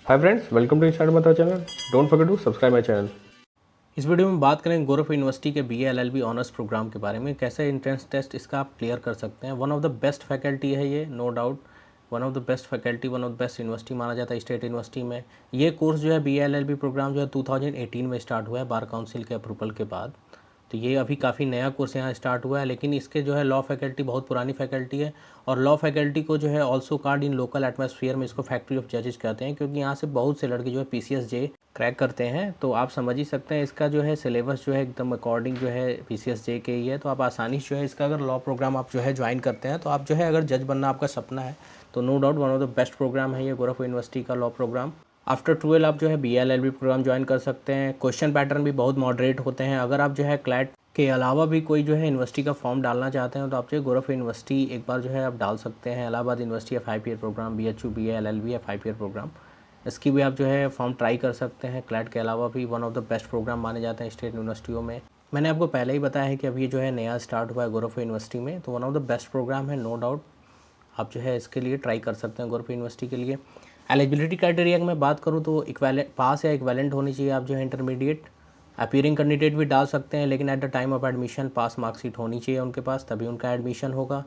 Hi friends, welcome to start Mata channel. Don't forget to subscribe my channel. इस video में बात करेंगे Gorakhpur university के BA LLB ऑनर्स प्रोग्राम के बारे में। कैसे एंट्रेंस टेस्ट इसका आप क्लियर कर सकते हैं। One of the best faculty है ये, no doubt. One of the best faculty, one of the best university माना जाता है स्टेट यूनिवर्सिटी में। ये कोर्स जो है BA LLB प्रोग्राम जो है 2018 में स्टार्ट हुआ है बार काउंसिल के अप्रूवल के बाद। तो ये अभी काफ़ी नया कोर्स यहाँ स्टार्ट हुआ है, लेकिन इसके जो है लॉ फैकल्टी बहुत पुरानी फैकल्टी है। और लॉ फैकल्टी को जो है ऑल्सो कार्ड इन लोकल एटमॉस्फेयर में इसको फैक्ट्री ऑफ जजेस कहते हैं, क्योंकि यहाँ से बहुत से लड़के जो है PCS जे क्रैक करते हैं। तो आप समझ ही सकते हैं इसका जो है सिलेबस जो है एकदम अकॉर्डिंग जो है PCS जे के ही है। तो आप आसानी से जो है इसका अगर लॉ प्रोग्राम आप जो है ज्वाइन करते हैं तो आप जो है अगर जज बनना आपका सपना है तो no doubt one of the best program है ये गोरखपुर यूनिवर्सिटी का लॉ प्रोग्राम। आफ्टर 12 आप जो है BA LLB प्रोग्राम ज्वाइन कर सकते हैं। क्वेश्चन पैटर्न भी बहुत मॉडरेट होते हैं। अगर आप जो है क्लैट के अलावा भी कोई जो है यूनिवर्सिटी का फॉर्म डालना चाहते हैं तो आप जो है गोरखपुर यूनिवर्सिटी एक बार जो है आप डाल सकते हैं। इलाहाबाद यूनिवर्सिटी है 5 year program, BHU BA LLB है 5 ईयर प्रोग्राम। इसकी भी आप जो है फॉर्म ट्राई कर सकते हैं। क्लैट के अलावा भी one of the best program माने जाते हैं स्टेट यूनिवर्सिटियों में। मैंने आपको पहले ही बताया है कि अभी जो है नया स्टार्ट हुआ है गोरखपुर यूनिवर्सिटी में, तो one of the best program है, नो डाउट। आप जो है इसके लिए ट्राई कर सकते हैं गोरखपुर यूनिवर्सिटी के लिए। एलिजिबिलिटी क्राइटेरिया की मैं बात करूँ तो इक्वेलेंट पास या इक्वेलेंट होनी चाहिए। आप जो है इंटरमीडिएट अपीयरिंग कैंडिडेट भी डाल सकते हैं, लेकिन at the time of admission pass marksheet होनी चाहिए उनके पास, तभी उनका एडमिशन होगा।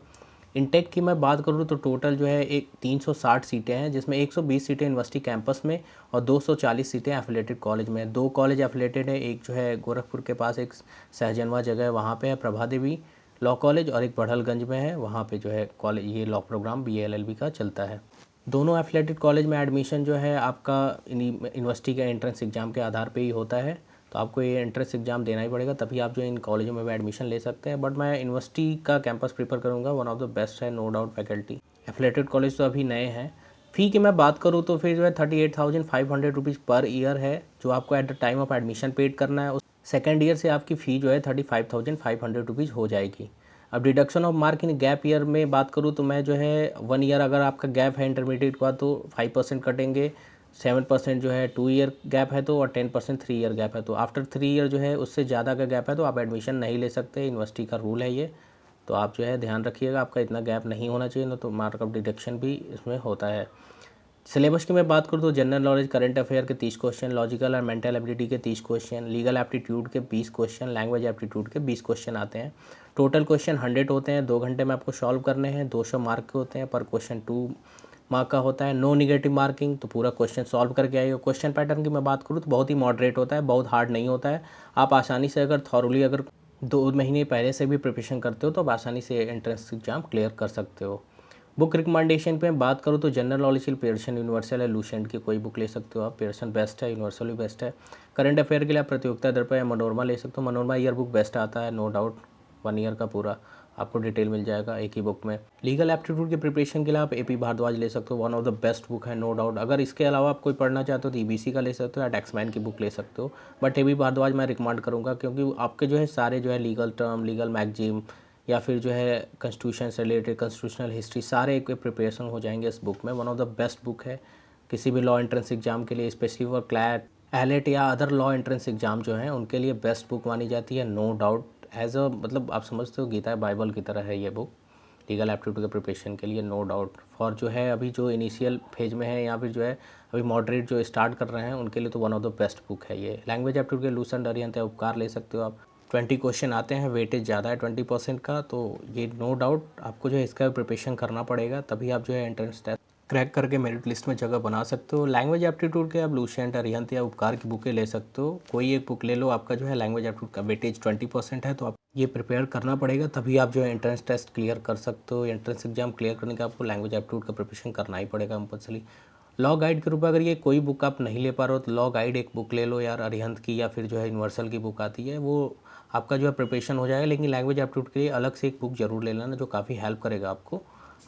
इनटेक की मैं बात करूँ तो टोटल जो है एक 360 सीटें हैं, जिसमें 120 सीटें यूनिवर्सिटी कैंपस में और 240 सीटें एफिलेटेड कॉलेज में। 2 कॉलेज एफिलेटेड है, एक जो है गोरखपुर के पास एक सहजनवा जगह है वहाँ पे है प्रभा देवी लॉ कॉलेज, और एक बढ़लगंज में है वहाँ पे जो है कॉलेज ये लॉ प्रोग्राम BA LLB का चलता है। दोनों एफिलेटेड कॉलेज में एडमिशन जो है आपका यूनिवर्सिटी के एंट्रेंस एग्ज़ाम के आधार पे ही होता है। तो आपको ये एंट्रेंस एग्ज़ाम देना ही पड़ेगा, तभी आप जो इन कॉलेजों में भी एडमिशन ले सकते हैं। बट मैं यूनिवर्सिटी का कैंपस प्रीफर करूँगा, वन ऑफ द बेस्ट है, no doubt faculty. Affiliated college तो अभी नए हैं। फ़ी की मैं बात करूँ तो फिर जो है 38,500 रुपीज़ पर ईयर है, जो आपको at the time of admission paid करना है। उस सेकेंड ईयर से आपकी फ़ी जो है 35,500 रुपीज़ हो जाएगी। अब deduction of mark in gap year में बात करूँ तो मैं जो है 1 ईयर अगर आपका गैप है इंटरमीडिएट का तो 5% कटेंगे, 7% जो है 2 ईयर गैप है तो, और 10% 3 ईयर गैप है तो। आफ्टर 3 ईयर जो है उससे ज़्यादा का गैप है तो आप एडमिशन नहीं ले सकते, यूनिवर्सिटी का रूल है ये। तो आप जो है ध्यान रखिएगा, आपका इतना गैप नहीं होना चाहिए, ना तो मार्क ऑफ डिडक्शन भी इसमें होता है। सिलेबस की मैं बात करूँ तो जनरल नॉलेज करंट अफेयर के 30 क्वेश्चन, लॉजिकल और मेंटल एबिलिटी के 30 क्वेश्चन, लीगल एप्टीट्यूड के 20 क्वेश्चन, लैंग्वेज एप्टीट्यूड के 20 क्वेश्चन आते हैं। टोटल क्वेश्चन 100 होते हैं, 2 घंटे में आपको सॉल्व करने हैं। 200 मार्क के होते हैं, पर क्वेश्चन 2 मार्क का होता है। नो निगेटिव मार्किंग, तो पूरा क्वेश्चन सॉल्व करके आइए। क्वेश्चन पैटर्न की मैं बात करूँ तो बहुत ही मॉडरेट होता है, बहुत हार्ड नहीं होता है। आप आसानी से अगर थॉरली अगर 2 महीने पहले से भी प्रिपरेशन करते हो तो आप आसानी से एंट्रेंस एग्जाम क्लियर कर सकते हो। बुक रिकमेंडेशन पे बात करूँ तो जनरल नॉलेज के लिए पियर्सन यूनिवर्सल है, लूसेंट की कोई बुक ले सकते हो आप, पियर्सन बेस्ट है, यूनिवर्सल भी बेस्ट है। करंट अफेयर के लिए आप प्रतियोगिता दर्पण या मनोरमा ले सकते हो। मनोरमा ईयर बुक बेस्ट आता है, नो डाउट। 1 ईयर का पूरा आपको डिटेल मिल जाएगा एक ही बुक में। लीगल एप्टीट्यूड की प्रिपरेशन के लिए आप AP भारद्वाज ले सकते हो, one of the best book है, नो डाउट। अगर इसके अलावा आप कोई पढ़ना चाहते हो तो EBC का ले सकते हो या टैक्समैन की बुक ले सकते हो। बट AP भारद्वाज मैं रिकमेंड करूँगा, क्योंकि आपके जो है सारे जो है लीगल टर्म, लीगल मैगजीम या फिर जो है कॉन्स्टिट्यूशन से रिलेटेड कॉन्स्टिट्यूशनल हिस्ट्री सारे एक प्रिपरेशन हो जाएंगे इस बुक में। One of the best book है किसी भी लॉ एंट्रेंस एग्जाम के लिए, स्पेशली फॉर क्लैट, एलेट या अदर लॉ एंट्रेंस एग्जाम जो हैं उनके लिए बेस्ट बुक मानी जाती है, नो डाउट। एज अ मतलब आप समझते हो गीता बाइबल की तरह है ये बुक लीगल एप्टीट्यूड के प्रिपरेशन के लिए, नो डाउट। फॉर जो है अभी जो इनिशियल फेज में है या फिर जो है अभी मॉडरेट जो स्टार्ट कर रहे हैं उनके लिए तो one of the best book है ये। लैंग्वेज एप्टीट्यूड के लूसेंट अरिहंत या उपकार ले सकते हो आप। 20 क्वेश्चन आते हैं, वेटेज ज़्यादा है 20% का, तो ये नो डाउट आपको जो है इसका प्रिपरेशन करना पड़ेगा, तभी आप जो है एंट्रेंस टेस्ट क्रैक करके मेरिट लिस्ट में जगह बना सकते हो। लैंग्वेज एप्टीट्यूड के आप लूसेंट अरिहंत या उपकार की बुकें ले सकते हो, कोई एक बुक ले लो। आपका जो है लैंग्वेज एप्टीट्यूड का वेटेज 20% है तो आप ये प्रिपेयर करना पड़ेगा, तभी आप जो है एंट्रेंस टेस्ट क्लियर कर सकते हो। एंट्रेंस एग्जाम क्लियर करने का आपको लैंग्वेज एप्टीट्यूड का प्रिपरेशन करना ही पड़ेगा कंपल्सरी। लॉ गाइड के रूप में अगर ये कोई बुक आप नहीं ले पा रहे हो तो लॉ गाइड एक बुक ले लो यार, अरिहंत की या फिर जो है यूनिवर्सल की बुक आती है, वो आपका जो है प्रिपरेशन हो जाएगा। लेकिन लैंग्वेज एप्टीट्यूड के लिए अलग से एक बुक जरूर ले लेना, जो काफ़ी हेल्प करेगा आपको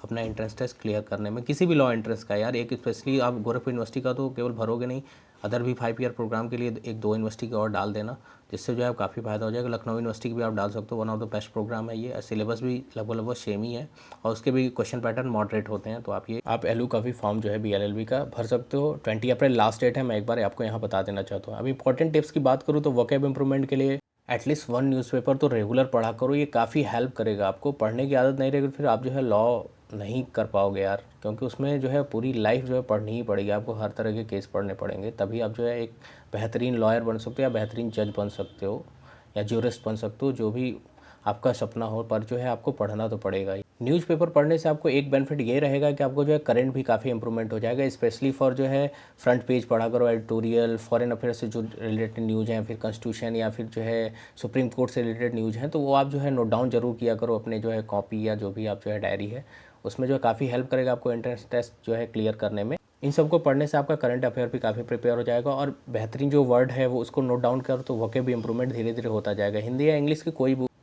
अपना एंट्रेंस टेस्ट क्लियर करने में, किसी भी लॉ एंट्रेंस का यार। एक स्पेशली आप गोरखपुर यूनिवर्सिटी का तो केवल भरोगे नहीं, अदर भी 5 ईयर प्रोग्राम के लिए 1-2 यूनिवर्सिटी के और डाल देना, जिससे जो है काफ़ी फायदा हो जाएगा। लखनऊ यूनिवर्सिटी की भी आप डाल सकते हो, one of the best program है ये। सिलेबस भी लगभग सेम ही है और उसके भी क्वेश्चन पैटर्न मॉडरेट होते हैं, तो आप एलयू का भी फॉर्म जो है BA LLB का भर सकते हो। 20 अप्रैल लास्ट डेट है, मैं एक बार आपको यहाँ बता देना चाहता हूँ। अब इंपॉर्टेंट टिप्स की बात करूँ तो वोकैब इंप्रूवमेंट के लिए एटलीस्ट 1 न्यूज़पेपर तो रेगुलर पढ़ा करो, ये काफ़ी हेल्प करेगा आपको। पढ़ने की आदत नहीं रहेगी फिर आप जो है लॉ नहीं कर पाओगे यार, क्योंकि उसमें जो है पूरी लाइफ जो है पढ़नी ही पड़ेगी आपको, हर तरह के केस पढ़ने पड़ेंगे, तभी आप जो है एक बेहतरीन लॉयर बन सकते हो या बेहतरीन जज बन सकते हो या ज्यूरिस्ट बन सकते हो, जो भी आपका सपना हो, पर जो है आपको पढ़ना तो पड़ेगा ही। न्यूज़पेपर पढ़ने से आपको एक बेनिफिट ये रहेगा कि आपको जो है करंट भी काफ़ी इंप्रूवमेंट हो जाएगा, स्पेशली फॉर जो है फ्रंट पेज पढ़ा करो, एडिटोरियल, फॉरेन अफेयर्स से जो रिलेटेड न्यूज़ हैं, फिर कॉन्स्टिट्यूशन या फिर जो है सुप्रीम कोर्ट से रिलेटेड न्यूज़ हैं, तो वो आप जो है नोट डाउन जरूर किया करो अपने जो है कॉपी या जो भी आप जो है डायरी है उसमें, जो है काफ़ी हेल्प करेगा आपको एंट्रेंस टेस्ट जो है क्लियर करने में। इन सबको पढ़ने से आपका करंट अफेयर भी काफ़ी प्रिपेयर हो जाएगा, और बेहतरीन जो वर्ड है वो उसको नोट डाउन करो तो वोके भी इंप्रूवमेंट धीरे धीरे होता जाएगा। हिंदी या इंग्लिश की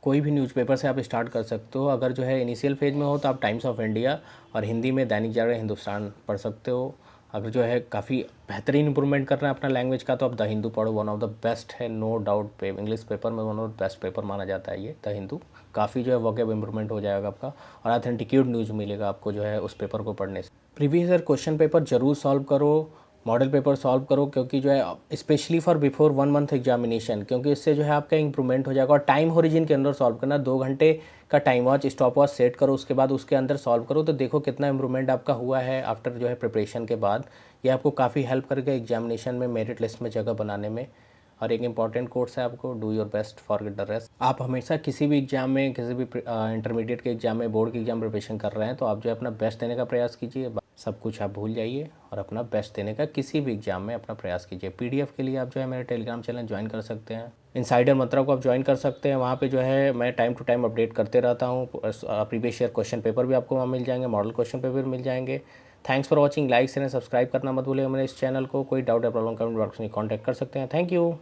कोई भी न्यूज़पेपर से आप स्टार्ट कर सकते हो। अगर जो है इनिशियल फेज में हो तो आप टाइम्स ऑफ इंडिया, और हिंदी में दैनिक जागरण, हिंदुस्तान पढ़ सकते हो। अगर जो है काफ़ी बेहतरीन इंप्रूवमेंट करना है अपना लैंग्वेज का तो आप द हिंदू पढ़ो, वन ऑफ द बेस्ट है, नो डाउट। इंग्लिश पेपर में one of the best paper माना जाता है ये द हिंदू। काफ़ी जो है वोकैब इंप्रूवमेंट हो जाएगा आपका, और ऑथेंटिकेट न्यूज़ मिलेगा आपको जो है उस पेपर को पढ़ने से। प्रीवियस ईयर क्वेश्चन पेपर जरूर सॉल्व करो, मॉडल पेपर सॉल्व करो, क्योंकि जो है specially for before 1 month examination, क्योंकि इससे जो है आपका इंप्रूवमेंट हो जाएगा। और टाइम होरिजिन के अंदर सॉल्व करना, 2 घंटे का time watch, stop watch set करो, उसके बाद उसके अंदर सॉल्व करो, तो देखो कितना इंप्रूवमेंट आपका हुआ है आफ्टर जो है प्रिपरेशन के बाद। ये आपको काफ़ी हेल्प करेगा एग्जामिनेशन में मेरिट लिस्ट में जगह बनाने में। और एक इंपॉर्टेंट कोर्स है आपको, do your best forget the rest. आप हमेशा किसी भी एग्जाम में, किसी भी इंटरमीडिएट के एग्जाम में, बोर्ड के एग्जाम प्रिपरेशन कर रहे हैं तो आप जो है अपना बेस्ट देने का प्रयास कीजिए, सब कुछ आप भूल जाइए और अपना बेस्ट देने का किसी भी एग्जाम में अपना प्रयास कीजिए। पीडीएफ के लिए आप जो है मेरे टेलीग्राम चैनल ज्वाइन कर सकते हैं, इनसाइडर मंत्रा को आप ज्वाइन कर सकते हैं। वहाँ पे जो है मैं टाइम टू टाइम अपडेट करते रहता हूँ। प्रीवियस ईयर क्वेश्चन पेपर भी आपको वहाँ मिल जाएंगे, मॉडल क्वेश्चन पेपर मिल जाएंगे। Thanks for watching, like and subscribe करना मत भूलिएगा मेरे इस चैनल को। कोई डाउट या प्रॉब्लम कमेंट बॉक्स में कॉन्टैक्ट कर सकते हैं। Thank you.